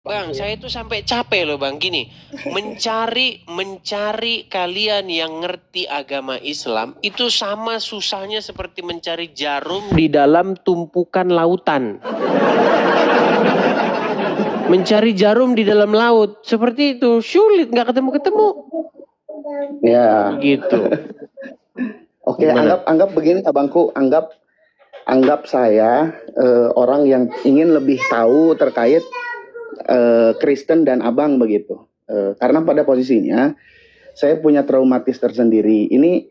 Bang, saya itu sampai capek loh Bang, gini, mencari kalian yang ngerti agama Islam itu sama susahnya seperti mencari jarum di dalam tumpukan lautan. Mencari jarum di dalam laut, seperti itu, sulit, nggak ketemu-ketemu. Ya. Gitu. Oke, Gimana? anggap begini abangku, anggap saya orang yang ingin lebih tahu terkait Kristen dan abang begitu. Karena pada posisinya saya punya traumatis tersendiri. Ini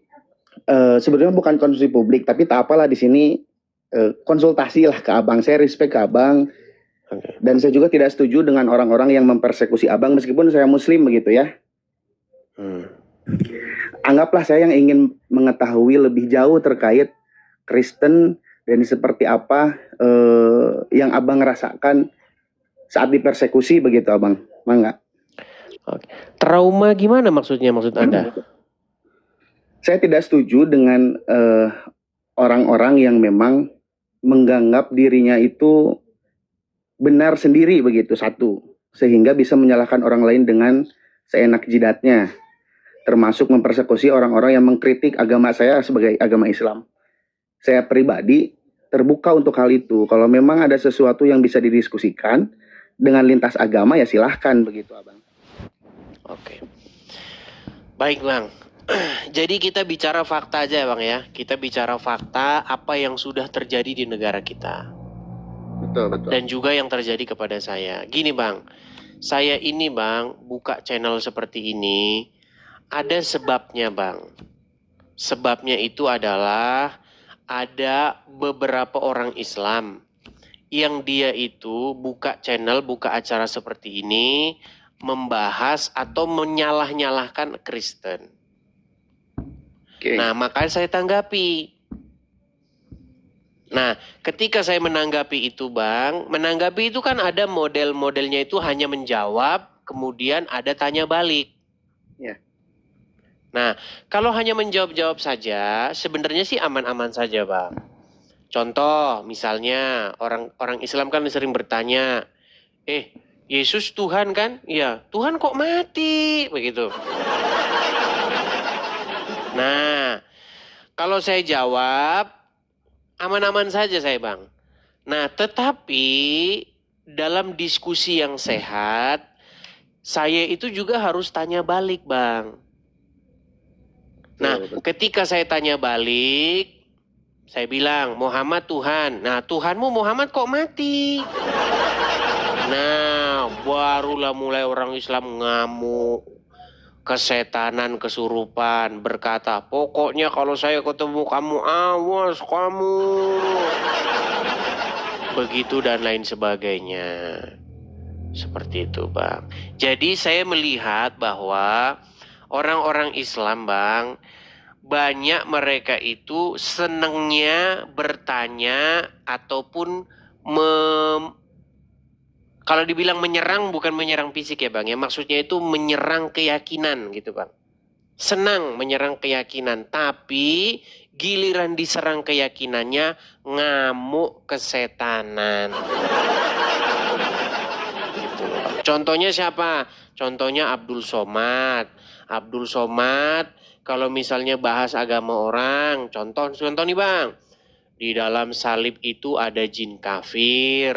sebenarnya bukan konsumsi publik, tapi tak apalah di sini konsultasi lah ke abang. Saya respect ke abang. Dan saya juga tidak setuju dengan orang-orang yang mempersekusi abang meskipun saya muslim begitu ya. Anggaplah saya yang ingin mengetahui lebih jauh terkait Kristen dan seperti apa yang abang rasakan saat dipersekusi begitu abang. Mangga. Oke. Trauma gimana maksudnya, maksud Anda? Saya tidak setuju dengan orang-orang yang memang menganggap dirinya itu benar sendiri begitu, satu, sehingga bisa menyalahkan orang lain dengan seenak jidatnya, termasuk mempersekusi orang-orang yang mengkritik agama saya sebagai agama Islam. Saya pribadi terbuka untuk hal itu. Kalau memang ada sesuatu yang bisa didiskusikan dengan lintas agama ya silahkan begitu abang. Oke. Baik Bang. Jadi kita bicara fakta aja Bang ya. Kita bicara fakta apa yang sudah terjadi di negara kita. Betul. Dan juga yang terjadi kepada saya. Gini Bang, saya ini Bang buka channel seperti ini ada sebabnya Bang. Sebabnya itu adalah ada beberapa orang Islam yang dia itu buka channel, buka acara seperti ini membahas atau menyalah-nyalahkan Kristen. Nah, makanya saya tanggapi. Nah, ketika saya menanggapi itu Bang, menanggapi itu kan ada model-modelnya itu hanya menjawab, kemudian ada tanya balik. Ya. Nah, kalau hanya menjawab-jawab saja, sebenarnya sih aman-aman saja Bang. Contoh, misalnya orang Islam kan sering bertanya, Yesus Tuhan kan? Iya, Tuhan kok mati? Begitu. Nah, kalau saya jawab, aman-aman saja saya Bang. Nah, tetapi dalam diskusi yang sehat, saya itu juga harus tanya balik Bang. Nah, ketika saya tanya balik, saya bilang, Muhammad Tuhan. Nah, Tuhanmu Muhammad kok mati? Nah, barulah mulai orang Islam ngamuk, kesetanan, kesurupan, berkata, pokoknya kalau saya ketemu kamu, awas kamu. Begitu dan lain sebagainya. Seperti itu Bang. Jadi saya melihat bahwa orang-orang Islam Bang, banyak mereka itu senengnya bertanya ataupun kalau dibilang menyerang bukan menyerang fisik ya Bang ya, maksudnya itu menyerang keyakinan gitu Bang. Senang menyerang keyakinan, tapi giliran diserang keyakinannya ngamuk kesetanan. Gitu. Contohnya siapa? Contohnya Abdul Somad. Abdul Somad kalau misalnya bahas agama orang, contoh nih Bang. Di dalam salib itu ada jin kafir.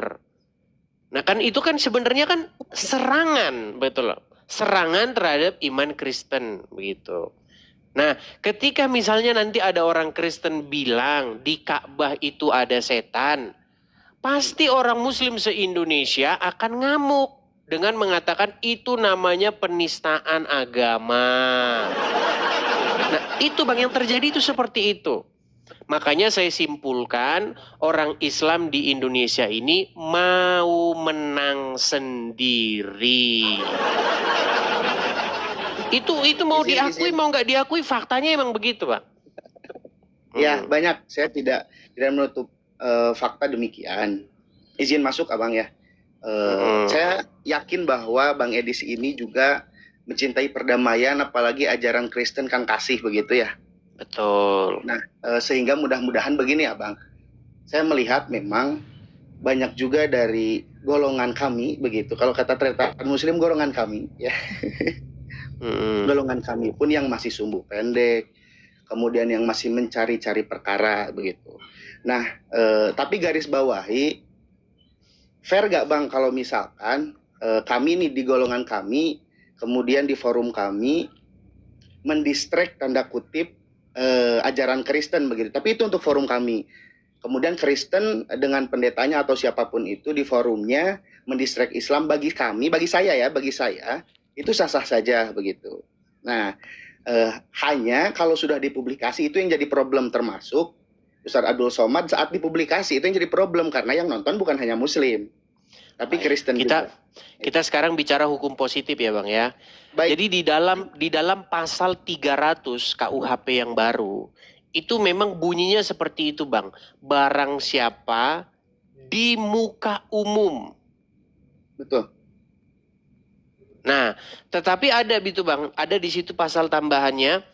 Nah kan itu kan sebenarnya kan serangan, betul loh. Serangan terhadap iman Kristen, begitu. Nah, ketika misalnya nanti ada orang Kristen bilang di Ka'bah itu ada setan, pasti orang Muslim se-Indonesia akan ngamuk dengan mengatakan itu namanya penistaan agama. Nah, itu Bang yang terjadi itu seperti itu. Makanya saya simpulkan orang Islam di Indonesia ini mau menang sendiri. Itu mau diakui mau nggak diakui faktanya emang begitu Pak. Ya banyak, saya tidak menutup fakta demikian. Izin masuk abang ya. Saya yakin bahwa Bang Edis ini juga mencintai perdamaian, apalagi ajaran Kristen kan kasih begitu ya. Betul. Nah, sehingga mudah-mudahan begini abang. Saya melihat memang banyak juga dari golongan kami begitu. Kalau kata Tretaan Muslim, golongan kami ya. Golongan kami pun yang masih sumbu pendek, kemudian yang masih mencari-cari perkara begitu. Nah, tapi garis bawahi, fair gak Bang kalau misalkan kami nih di golongan kami, kemudian di forum kami mendistract tanda kutip ajaran Kristen begitu. Tapi itu untuk forum kami. Kemudian Kristen dengan pendetanya atau siapapun itu di forumnya mendistract Islam, bagi kami, bagi saya itu sah-sah saja begitu. Nah, hanya kalau sudah dipublikasi itu yang jadi problem, termasuk Ustaz Abdul Somad saat dipublikasi itu yang jadi problem karena yang nonton bukan hanya Muslim, tapi Kristen juga. Kita sekarang bicara hukum positif ya Bang ya. Baik. Jadi di dalam pasal 300 KUHP yang baru itu memang bunyinya seperti itu Bang. Barang siapa di muka umum. Betul. Nah, tetapi ada itu Bang, ada di situ pasal tambahannya.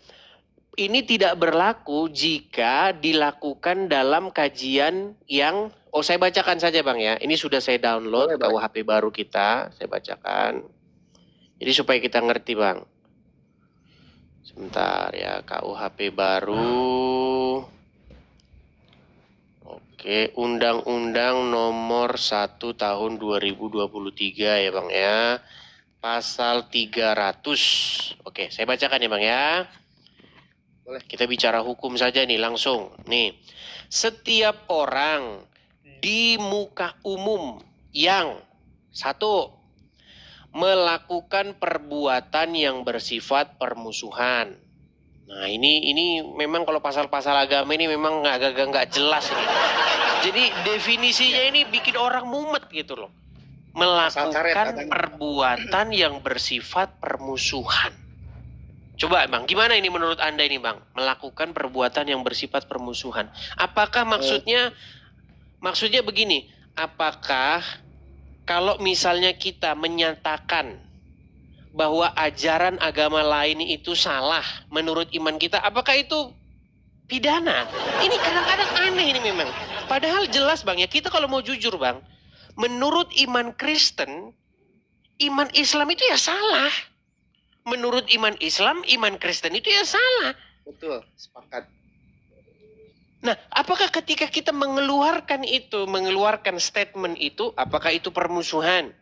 Ini tidak berlaku jika dilakukan dalam kajian yang, saya bacakan saja Bang ya. Ini sudah saya download KUHP baru kita, saya bacakan. Jadi supaya kita ngerti Bang. Sebentar ya, KUHP baru. Oke, Undang-Undang nomor 1 tahun 2023 ya Bang ya. Pasal 300. Oke, saya bacakan ya Bang ya. Boleh. Kita bicara hukum saja nih langsung. Nih, setiap orang di muka umum yang satu, melakukan perbuatan yang bersifat permusuhan. Nah ini memang kalau pasal-pasal agama ini memang nggak jelas ini. Jadi definisinya ini bikin orang mumet gitu loh. Melakukan perbuatan yang bersifat permusuhan. Coba Bang, gimana ini menurut Anda ini Bang? Melakukan perbuatan yang bersifat permusuhan. Apakah maksudnya begini? Apakah kalau misalnya kita menyatakan bahwa ajaran agama lain itu salah menurut iman kita, apakah itu pidana? Ini kadang-kadang aneh ini memang. Padahal jelas Bang ya, kita kalau mau jujur Bang, menurut iman Kristen, iman Islam itu ya salah. Menurut iman Islam, iman Kristen itu ya salah. Betul, sepakat. Nah, apakah ketika kita mengeluarkan statement itu, apakah itu permusuhan?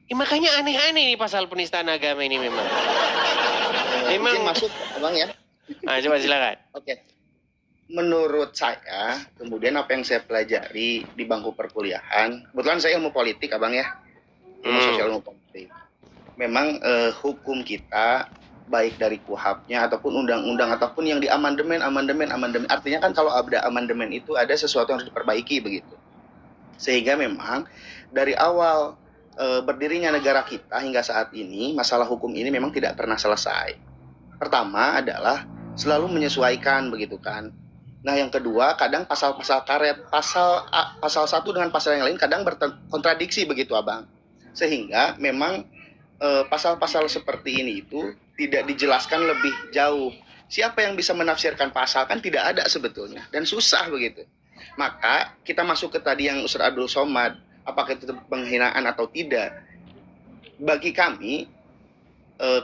Makanya aneh-aneh nih pasal penistaan agama ini memang. Izin masuk, Bang ya. Nah, coba silakan. Oke. Menurut saya, kemudian apa yang saya pelajari di bangku perkuliahan, kebetulan saya ilmu politik, Abang ya. Ilmu sosial, ilmu politik. Memang hukum kita baik dari KUHP-nya ataupun undang-undang ataupun yang di amandemen. Artinya kan kalau ada amandemen itu ada sesuatu yang harus diperbaiki begitu. Sehingga memang dari awal berdirinya negara kita hingga saat ini, masalah hukum ini memang tidak pernah selesai. Pertama adalah selalu menyesuaikan begitu kan. Nah yang kedua, kadang pasal-pasal karet, pasal satu dengan pasal yang lain kadang berkontradiksi begitu Abang. Sehingga memang pasal-pasal seperti ini itu tidak dijelaskan lebih jauh. Siapa yang bisa menafsirkan pasal kan tidak ada sebetulnya dan susah begitu. Maka kita masuk ke tadi yang Ustaz Abdul Somad, apakah itu penghinaan atau tidak? Bagi kami,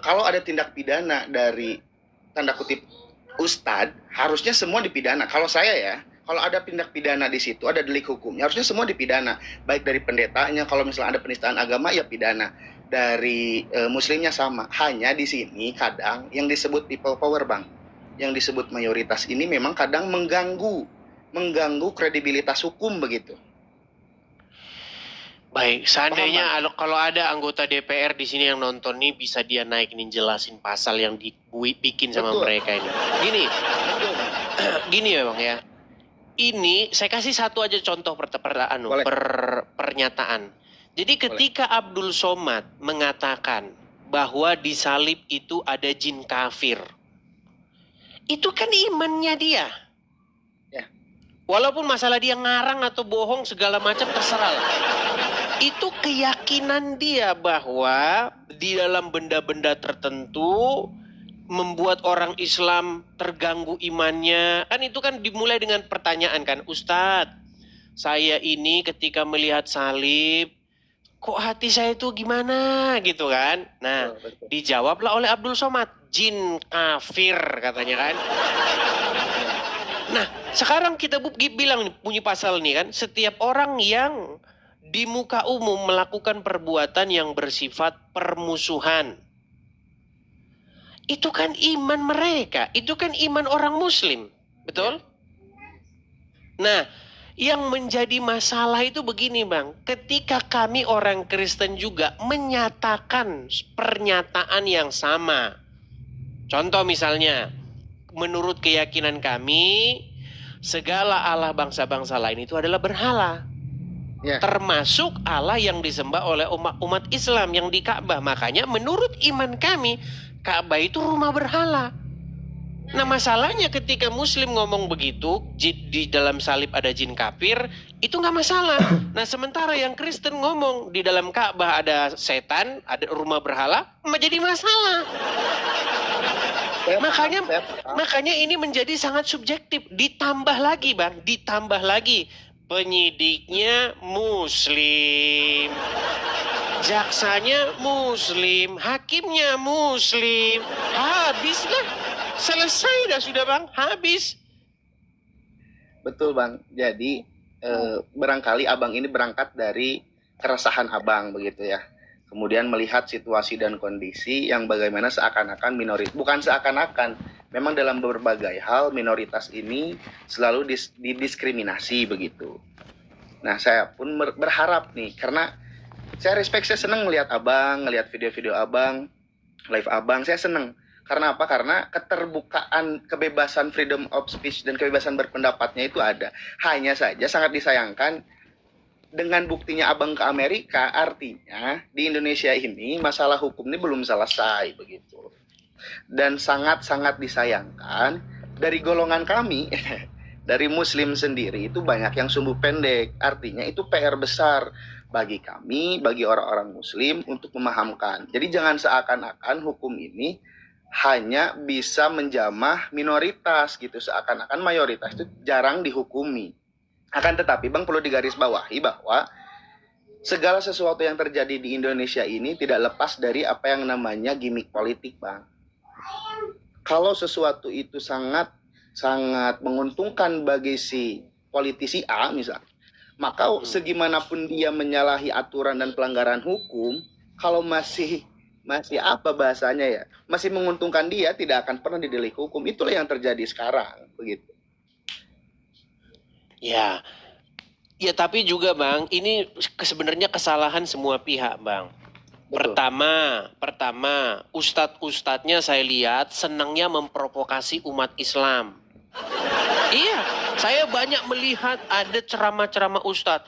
kalau ada tindak pidana dari tanda kutip Ustadz, harusnya semua dipidana. Kalau saya ya, kalau ada tindak pidana di situ, ada delik hukumnya, harusnya semua dipidana. Baik dari pendetanya, kalau misalnya ada penistaan agama ya pidana. Dari muslimnya sama. Hanya di sini kadang yang disebut people power Bang, yang disebut mayoritas ini memang kadang mengganggu kredibilitas hukum begitu. Baik, seandainya kalau ada anggota DPR di sini yang nonton nih, bisa dia naik nih jelasin pasal yang dibikin sama mereka ini. Gini ya Bang ya. Ini saya kasih satu aja contoh pernyataan. Jadi ketika Abdul Somad mengatakan bahwa di salib itu ada jin kafir, itu kan imannya dia. Ya. Walaupun masalah dia ngarang atau bohong segala macam terserah. Itu keyakinan dia bahwa di dalam benda-benda tertentu membuat orang Islam terganggu imannya. Kan itu kan dimulai dengan pertanyaan kan, Ustadz, saya ini ketika melihat salib, kok hati saya itu gimana gitu kan. Nah, Betul. dijawablah oleh Abdul Somad, jin kafir katanya kan. Nah, sekarang kita bilang nih, bunyi pasal nih kan, setiap orang yang di muka umum melakukan perbuatan yang bersifat permusuhan. Itu kan iman mereka, itu kan iman orang muslim, betul? Nah, yang menjadi masalah itu begini Bang, ketika kami orang Kristen juga menyatakan pernyataan yang sama. Contoh misalnya, menurut keyakinan kami, segala Allah bangsa-bangsa lain itu adalah berhala. Ya. Termasuk Allah yang disembah oleh umat Islam yang di Ka'bah. Makanya menurut iman kami, Ka'bah itu rumah berhala. Nah masalahnya ketika Muslim ngomong begitu, di dalam salib ada jin kafir, itu nggak masalah. Nah sementara yang Kristen ngomong di dalam Ka'bah ada setan, ada rumah berhala, menjadi masalah. Makanya ini menjadi sangat subjektif. Ditambah lagi Bang, ditambah lagi penyidiknya Muslim, jaksanya Muslim, hakimnya Muslim, habislah. Selesai dah sudah Bang, habis. Betul Bang. Jadi barangkali Abang ini berangkat dari keresahan Abang begitu ya. Kemudian melihat situasi dan kondisi yang bagaimana seakan-akan minoritas, bukan seakan-akan, memang dalam berbagai hal minoritas ini selalu didiskriminasi begitu. Nah saya pun berharap nih, karena saya respect, saya senang melihat Abang, melihat video-video Abang, live Abang, saya senang. Karena apa? Karena keterbukaan, kebebasan freedom of speech dan kebebasan berpendapatnya itu ada. Hanya saja sangat disayangkan dengan buktinya Abang ke Amerika, artinya di Indonesia ini masalah hukum ini belum selesai begitu. Dan sangat-sangat disayangkan dari golongan kami, dari Muslim sendiri itu banyak yang sumbu pendek. Artinya itu PR besar bagi kami, bagi orang-orang Muslim untuk memahamkan. Jadi jangan seakan-akan hukum ini hanya bisa menjamah minoritas gitu, seakan-akan mayoritas itu jarang dihukumi. Akan tetapi Bang perlu digarisbawahi bahwa segala sesuatu yang terjadi di Indonesia ini tidak lepas dari apa yang namanya gimmick politik Bang. Kalau sesuatu itu sangat menguntungkan bagi si politisi A misalnya, maka segimanapun dia menyalahi aturan dan pelanggaran hukum, kalau masih apa bahasanya ya, masih menguntungkan dia, tidak akan pernah didelik hukum. Itulah yang terjadi sekarang begitu. Ya tapi juga Bang, ini sebenarnya kesalahan semua pihak Bang. Betul. Pertama ustadz-ustadznya saya lihat senangnya memprovokasi umat Islam. Iya, saya banyak melihat ada ceramah-ceramah ustadz.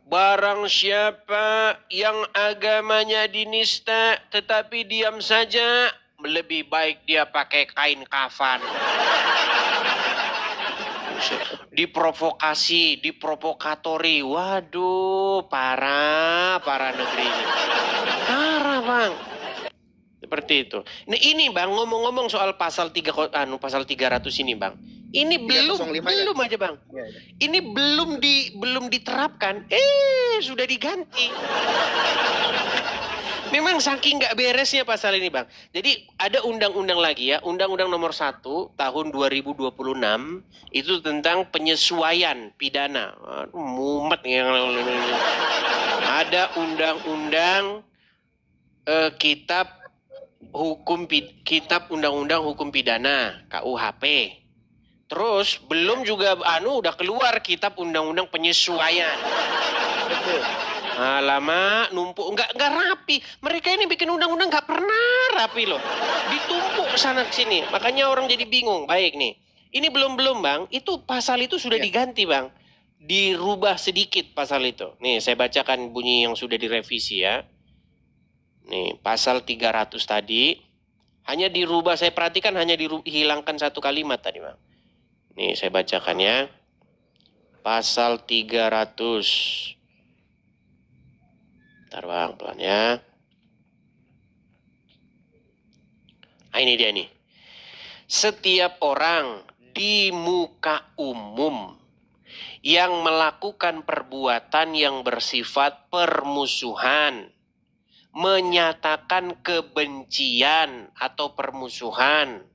Barang siapa yang agamanya dinista tetapi diam saja, lebih baik dia pakai kain kafan. Diprovokasi, diprovokatori. Waduh, parah negeri ini. Parah Bang. Seperti itu. Nah ini Bang, ngomong-ngomong soal pasal 300 ini Bang. Ini belum aja Bang. Ini belum diterapkan, sudah diganti. Memang saking nggak beresnya pasal ini Bang. Jadi ada undang-undang lagi ya, Undang-Undang Nomor 1 Tahun 2026 itu tentang penyesuaian pidana. Mumet yang ada undang-undang kitab undang-undang hukum pidana KUHP. Terus belum juga udah keluar kitab undang-undang penyesuaian. Betul. Lama numpuk nggak rapi. Mereka ini bikin undang-undang nggak pernah rapi loh. Ditumpuk sana sini. Makanya orang jadi bingung. Baik nih. Ini belum Bang. Itu pasal itu sudah diganti Bang. Dirubah sedikit pasal itu. Nih saya bacakan bunyi yang sudah direvisi ya. Nih pasal 300 tadi hanya dirubah. Saya perhatikan hanya dihilangkan satu kalimat tadi Bang. Nih saya bacakan ya. Pasal 300. Bentar Bang, pelan ya. Nah ini dia nih. Setiap orang di muka umum yang melakukan perbuatan yang bersifat permusuhan, menyatakan kebencian atau permusuhan,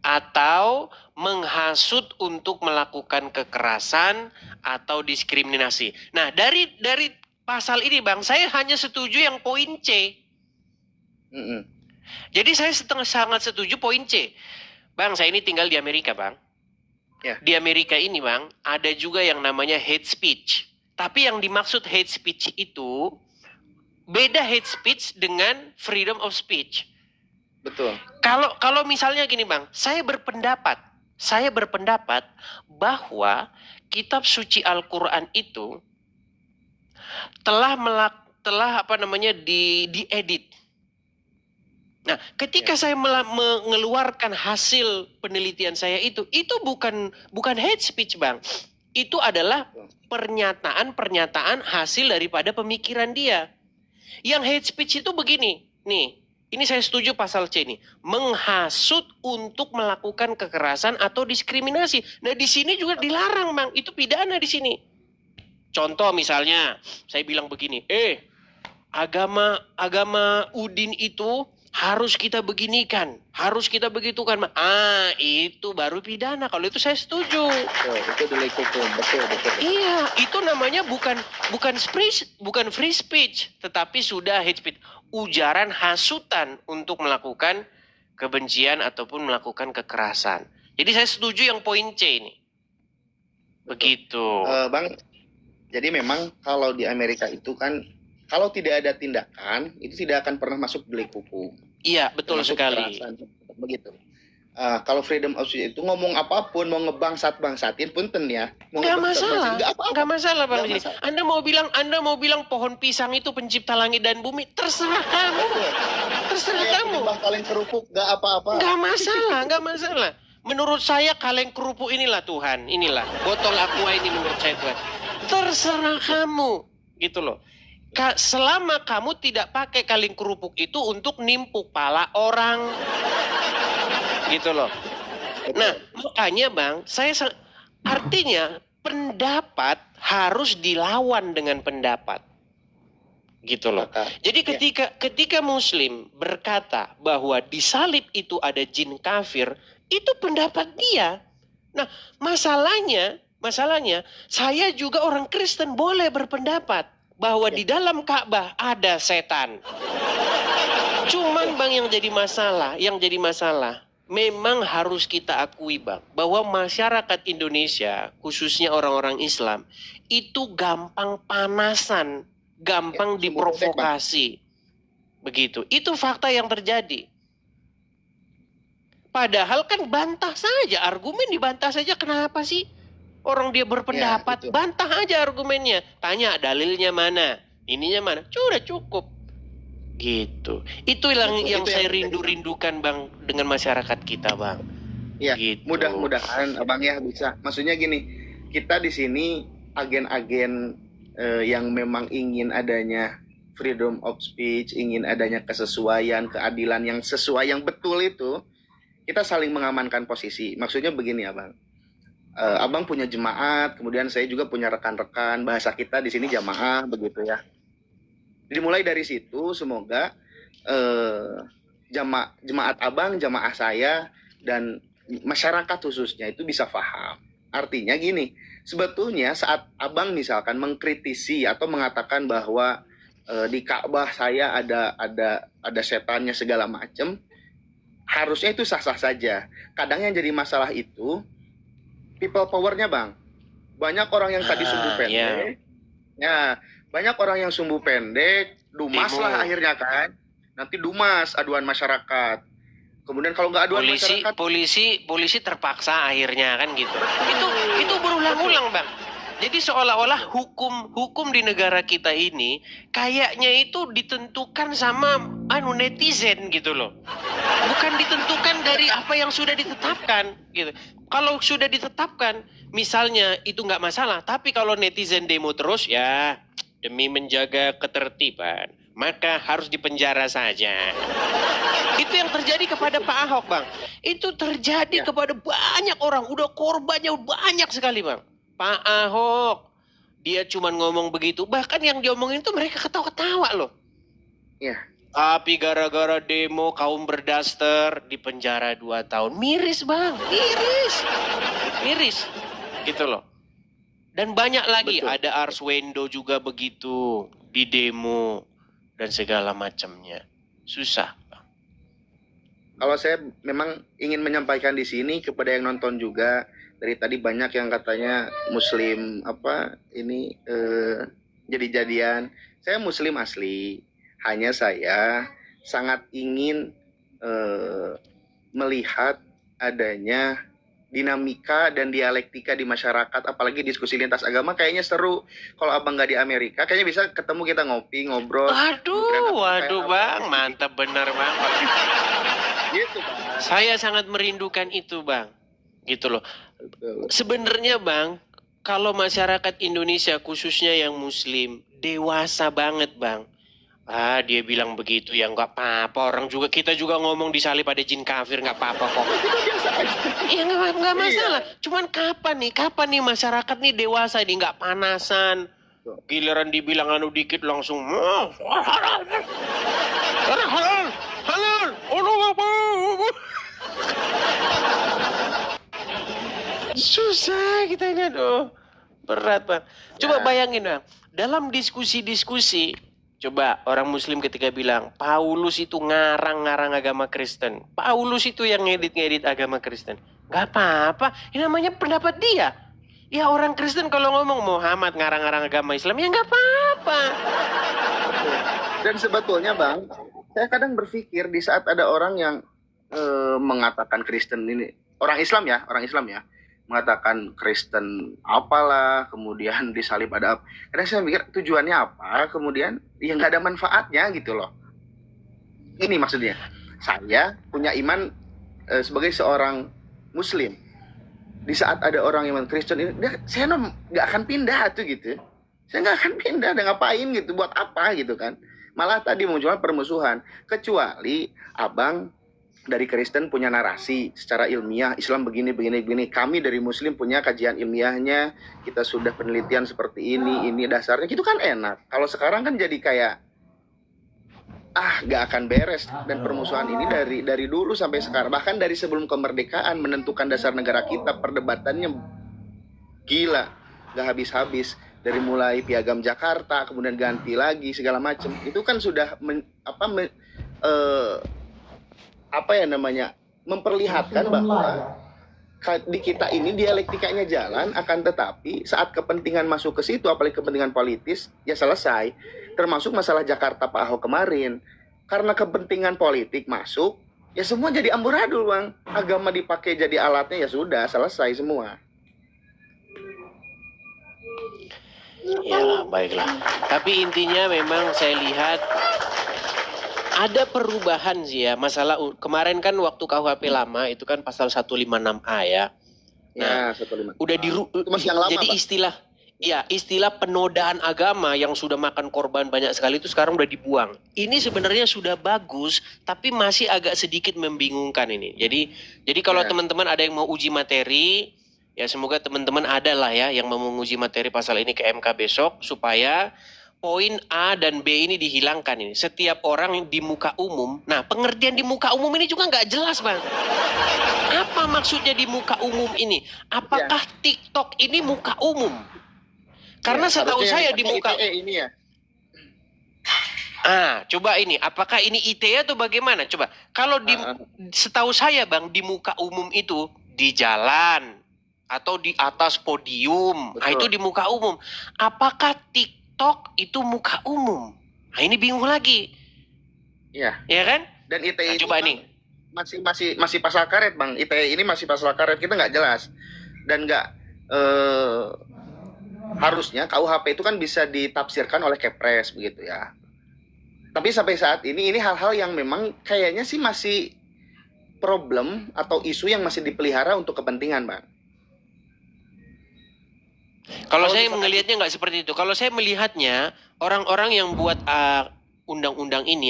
atau menghasut untuk melakukan kekerasan atau diskriminasi. Nah, dari pasal ini, Bang, saya hanya setuju yang poin C. Jadi saya sangat setuju poin C. Bang, saya ini tinggal di Amerika, Bang. Ya. Di Amerika ini, Bang, ada juga yang namanya hate speech. Tapi yang dimaksud hate speech itu beda hate speech dengan freedom of speech. Betul. Kalau misalnya gini, Bang, saya berpendapat bahwa kitab suci Al-Qur'an itu telah diedit. Nah, ketika saya mengeluarkan hasil penelitian saya itu bukan hate speech, Bang. Itu adalah pernyataan hasil daripada pemikiran dia. Yang hate speech itu begini, nih. Ini saya setuju pasal C nih, menghasut untuk melakukan kekerasan atau diskriminasi. Nah, di sini juga dilarang, Bang. Itu pidana di sini. Contoh misalnya, saya bilang begini, agama Udin itu harus kita beginikan, harus kita begitukan. Itu baru pidana. Kalau itu saya setuju. Itu delik hukum, betul. Iya, itu namanya bukan free speech, tetapi sudah hate speech. Ujaran hasutan untuk melakukan kebencian ataupun melakukan kekerasan. Jadi saya setuju yang poin C ini. Begitu. Bang, jadi memang kalau di Amerika itu kan, kalau tidak ada tindakan, itu tidak akan pernah masuk delik hukum. Iya, betul Termasuk sekali. kekerasan, begitu. Kalau freedom of speech itu ngomong apapun, mau ngebangsat-bangsatin punten ya. Nggak masalah, nggak masalah, Bang. Nggak masalah. Anda mau bilang pohon pisang itu pencipta langit dan bumi, terserah kamu. Terserah kamu. Kaleng kerupuk, nggak apa-apa. Nggak masalah. Menurut saya kaleng kerupuk inilah Tuhan, inilah botol aqua ini menurut saya Tuhan. Terserah kamu, gitu loh. Selama kamu tidak pakai kaleng kerupuk itu untuk nimpuk pala orang. Gitu loh. Nah, makanya, Bang, artinya pendapat harus dilawan dengan pendapat. Gitu loh. Jadi ketika Muslim berkata bahwa di salib itu ada jin kafir, itu pendapat dia. Nah, masalahnya saya juga orang Kristen boleh berpendapat bahwa di dalam Ka'bah ada setan. Cuman, Bang, yang jadi masalah memang harus kita akui, Bang, bahwa masyarakat Indonesia, khususnya orang-orang Islam, itu gampang panasan, gampang diprovokasi. Begitu. Itu fakta yang terjadi. Padahal kan bantah saja, argumen dibantah saja. Kenapa sih? Orang dia berpendapat, bantah aja argumennya. Tanya dalilnya mana, ininya mana. Sudah cukup. Gitu. Itu yang saya rindukan, Bang, dengan masyarakat kita, Bang. Iya. Gitu. Mudah-mudahan, Abang, ya bisa. Maksudnya gini, kita di sini agen-agen yang memang ingin adanya freedom of speech, ingin adanya kesesuaian, keadilan yang sesuai, yang betul itu, kita saling mengamankan posisi. Maksudnya begini, Abang. Abang punya jemaat, kemudian saya juga punya rekan-rekan. Bahasa kita di sini jamaah, begitu ya. Dimulai dari situ, semoga jemaat Abang, jamaah saya, dan masyarakat khususnya itu bisa paham. Artinya gini, sebetulnya saat Abang misalkan mengkritisi atau mengatakan bahwa di Ka'bah saya ada setannya segala macam, harusnya itu sah-sah saja. Kadang yang jadi masalah itu people power-nya, Bang. Banyak orang yang tadi sumbu pendek. Ya, banyak orang yang sumbu pendek, dumas lah akhirnya kan. Nanti dumas aduan masyarakat. Kemudian kalau nggak aduan masyarakat, polisi terpaksa akhirnya kan gitu. Itu berulang-ulang, Bang. Jadi seolah-olah hukum di negara kita ini kayaknya itu ditentukan sama netizen gitu loh. Bukan ditentukan dari apa yang sudah ditetapkan gitu. Kalau sudah ditetapkan, misalnya itu nggak masalah. Tapi kalau netizen demo terus, ya demi menjaga ketertiban, maka harus dipenjara saja. Itu yang terjadi kepada Pak Ahok, Bang. Itu terjadi kepada banyak orang. Udah korbannya banyak sekali, Bang. Pak Ahok, dia cuma ngomong begitu. Bahkan yang diomongin itu mereka ketawa-ketawa loh. Iya. Tapi gara-gara demo kaum berdaster di penjara 2 tahun. Miris bang, miris. Gitu loh. Dan banyak lagi, Betul. ada Arswendo juga begitu di demo dan segala macamnya. Susah. Kalau saya memang ingin menyampaikan di sini kepada yang nonton juga, dari tadi banyak yang katanya Muslim ini jadi-jadian. Saya Muslim asli, hanya saya sangat ingin melihat adanya dinamika dan dialektika di masyarakat, apalagi diskusi lintas agama kayaknya seru. Kalau abang nggak di Amerika, kayaknya bisa ketemu kita ngopi, ngobrol. Waduh bang, mantap benar bang. Gitu bang. Saya sangat merindukan itu bang. Gitu loh. Betul. Sebenarnya bang, kalau masyarakat Indonesia khususnya yang Muslim, dewasa banget bang. Dia bilang begitu ya nggak apa-apa. Orang juga, kita juga ngomong disalib ada jin kafir, nggak apa-apa kok. Iya nggak masalah. Cuman kapan nih masyarakat nih dewasa nih, nggak panasan. Giliran dibilang anu dikit langsung halal, susah kita ini, aduh berat bang. Coba bayangin bang, dalam diskusi-diskusi, coba orang Muslim ketika bilang Paulus itu ngarang-ngarang agama Kristen, Paulus itu yang ngedit-ngedit agama Kristen, nggak apa-apa, ini namanya pendapat dia. Ya orang Kristen kalau ngomong Muhammad ngarang-ngarang agama Islam, ya nggak apa-apa. Dan sebetulnya bang, saya kadang berpikir di saat ada orang yang mengatakan Kristen ini, orang Islam ya, mengatakan Kristen apalah, kemudian disalib ada apa. Kadang saya mikir tujuannya apa, kemudian ya nggak ada manfaatnya gitu loh. Ini maksudnya, saya punya iman sebagai seorang Muslim. Di saat ada orang yang Kristen ini, saya nggak akan pindah tuh gitu. Saya nggak akan pindah, dan ngapain gitu, buat apa gitu kan. Malah tadi munculkan permusuhan. Kecuali abang dari Kristen punya narasi secara ilmiah, Islam begini. Kami dari Muslim punya kajian ilmiahnya, kita sudah penelitian seperti ini dasarnya, gitu kan enak. Kalau sekarang kan jadi kayak gak akan beres. Dan permusuhan ini dari dulu sampai sekarang, bahkan dari sebelum kemerdekaan menentukan dasar negara kita, perdebatannya gila, gak habis-habis. Dari mulai Piagam Jakarta, kemudian ganti lagi segala macam, itu kan sudah memperlihatkan bahwa di kita ini dialektikanya jalan, akan tetapi saat kepentingan masuk ke situ, apalagi kepentingan politis, ya selesai. Termasuk masalah Jakarta Pak Ahok kemarin, karena kepentingan politik masuk, ya semua jadi amburadul bang. Agama dipakai jadi alatnya, ya sudah selesai semua. Yalah, baiklah. Tapi intinya memang saya lihat ada perubahan sih ya. Masalah kemarin kan waktu KUHP lama itu kan pasal 156A ya. Nah, Ya, 156. udah yang lama, jadi Pak. istilah penodaan agama yang sudah makan korban banyak sekali itu sekarang udah dibuang. Ini sebenarnya sudah bagus, tapi masih agak sedikit membingungkan ini. Jadi kalau teman-teman ada yang mau uji materi, ya semoga teman-teman ada lah ya yang mau menguji materi pasal ini ke MK besok, supaya poin A dan B ini dihilangkan ini. Setiap orang di muka umum. Nah, pengertian di muka umum ini juga nggak jelas, Bang. Apa maksudnya di muka umum ini? Apakah TikTok ini muka umum? Karena setahu saya di muka ini ya. Coba ini, apakah ini ITE atau bagaimana? Coba. Kalau setahu saya, Bang, di muka umum itu di jalan atau di atas podium. Nah, itu di muka umum. Apakah TikTok itu muka umum? Nah, ini bingung lagi. Iya. Ya kan? Dan ITE coba ini masih pasal karet, Bang. ITE ini masih pasal karet, kita nggak jelas. Dan nggak harusnya KUHP itu kan bisa ditafsirkan oleh Kepres begitu ya. Tapi sampai saat ini hal-hal yang memang kayaknya sih masih problem atau isu yang masih dipelihara untuk kepentingan, Bang. Kalau saya melihatnya nggak seperti itu. Kalau saya melihatnya orang-orang yang buat undang-undang ini,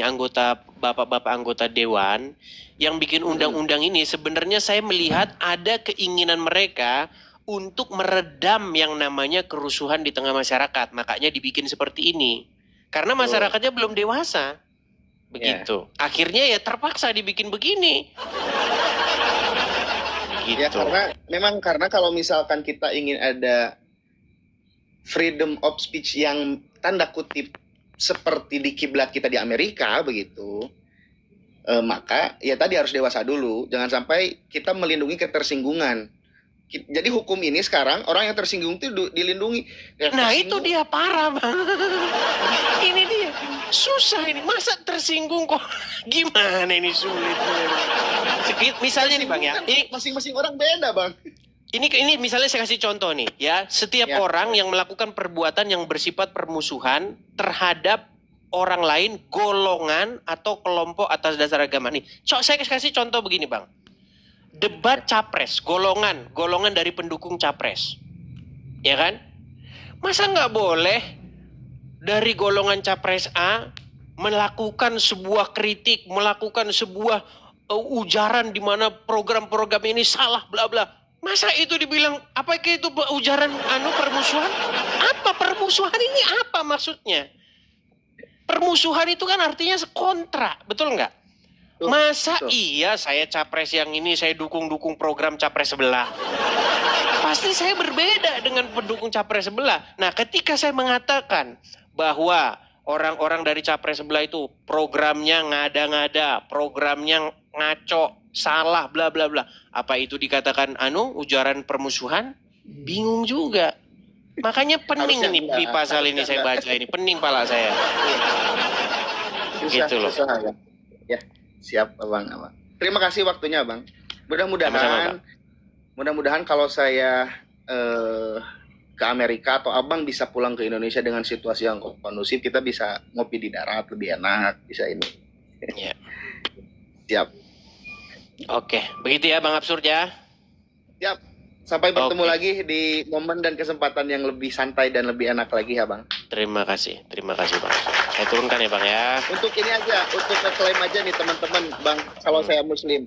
bapak-bapak anggota dewan yang bikin undang-undang ini, sebenarnya saya melihat ada keinginan mereka untuk meredam yang namanya kerusuhan di tengah masyarakat. Makanya dibikin seperti ini. Karena masyarakatnya belum dewasa. Begitu. Akhirnya ya terpaksa dibikin begini. Gitu. Ya karena kalau misalkan kita ingin ada freedom of speech yang tanda kutip seperti di kiblat kita di Amerika begitu, maka ya tadi harus dewasa dulu. Jangan sampai kita melindungi ketersinggungan. Jadi hukum ini sekarang orang yang tersinggung itu dilindungi. Ya, nah itu dia parah bang. Ini dia susah ini. Masa tersinggung kok gimana ini sulit. Misalnya nih bang ya. Ini masing-masing orang beda bang. Ini misalnya saya kasih contoh nih ya. Setiap orang yang melakukan perbuatan yang bersifat permusuhan terhadap orang lain, golongan atau kelompok atas dasar agama nih. Saya kasih contoh begini bang. Debat capres, golongan dari pendukung capres, ya kan? Masa nggak boleh dari golongan capres A melakukan sebuah kritik, melakukan sebuah ujaran di mana program-program ini salah, bla bla. Masa itu dibilang apa itu ujaran permusuhan? Apa permusuhan ini apa maksudnya? Permusuhan itu kan artinya kontra, betul nggak? Masa iya saya capres yang ini saya dukung program capres sebelah. Pasti saya berbeda dengan pendukung capres sebelah. Nah, ketika saya mengatakan bahwa orang-orang dari capres sebelah itu programnya ngada-ngada, programnya ngaco, salah, bla bla bla. Apa itu dikatakan ujaran permusuhan? Bingung juga. Makanya pening ini di pasal ini saya baca ini, pening pala saya. Gitu loh. Ya. Siap abang. Terima kasih waktunya bang. Mudah-mudahan kalau saya ke Amerika atau abang bisa pulang ke Indonesia dengan situasi yang kondusif, kita bisa ngopi di darat lebih enak, bisa ini. Ya. Siap. Oke, begitu ya bang Absurd ya. Siap. Sampai bertemu lagi di momen dan kesempatan yang lebih santai dan lebih enak lagi ya bang. Terima kasih bang. Saya turunkan ya bang ya. Untuk ini aja, untuk ngeklaim aja nih teman-teman bang, kalau saya muslim.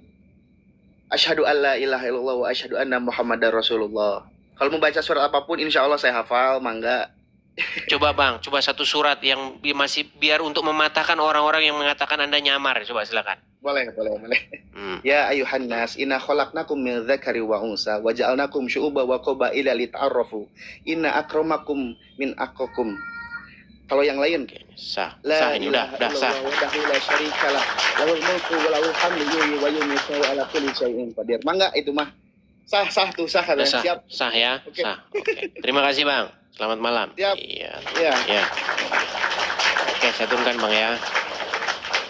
Asyhadu alla ilaha illallah wa asyhadu anna muhammadar rasulullah. Kalau mau baca surat apapun insya Allah saya hafal, mangga. Coba bang, coba satu surat yang masih biar untuk mematahkan orang-orang yang mengatakan Anda nyamar. Coba silakan. Boleh. Ya ayuhan nas, inna khalaqnakum min dzakari wa unsa wa ja'alnakum syu'uban wa qabaila lita'arafu. Inna akramakum min atqakum. Kalau yang lain sah ini udah sah. La syarikalah lahul mulku wa lahul hamdu yuhyi wa yumiitu wa ala kulli syai'in qadir. Mangga itu mah. Sah kan. Siap. Sah ya. Okay. Sah. Oke. Terima kasih bang. Selamat malam. Siap. Iya. Oke, saya turunkan bang ya.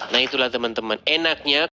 Nah itulah teman-teman. Enaknya